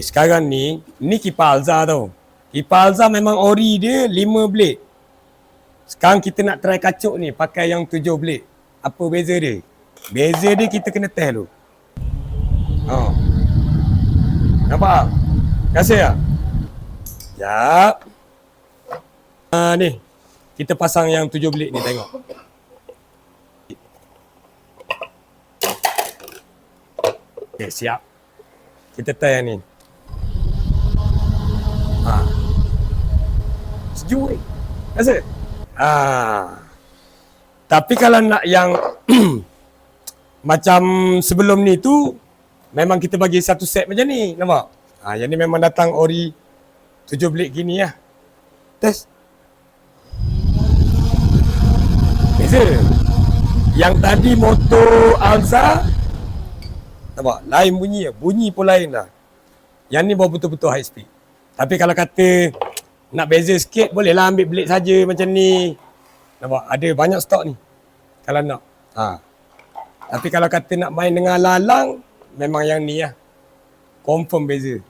Sekarang ni kipas Alza tau. Kipas Alza memang ori dia 5 blade. Sekarang kita nak try kacuk ni pakai yang 7 blade. Apa beza dia? Beza dia kita kena test dulu. Nampak? Kasih tak? Sekejap. Ni. Kita pasang yang 7 blade ni, tengok. Okay, siap. Kita try yang ni. Sejuk ni. Rasa? Tapi kalau nak yang macam sebelum ni tu, memang kita bagi satu set macam ni. Nampak? Yang ni memang datang ori 7 blade gini lah. Test. Beza. Yang tadi motor Alza, nampak? Lain bunyi lah. Bunyi pun lain lah. Yang ni baru betul-betul high speed. Tapi kalau kata nak beza sikit, bolehlah ambil blade saja macam ni. Nampak? Ada banyak stok ni. Kalau nak. Tapi kalau kata nak main dengan lalang, memang yang ni lah. Confirm beza.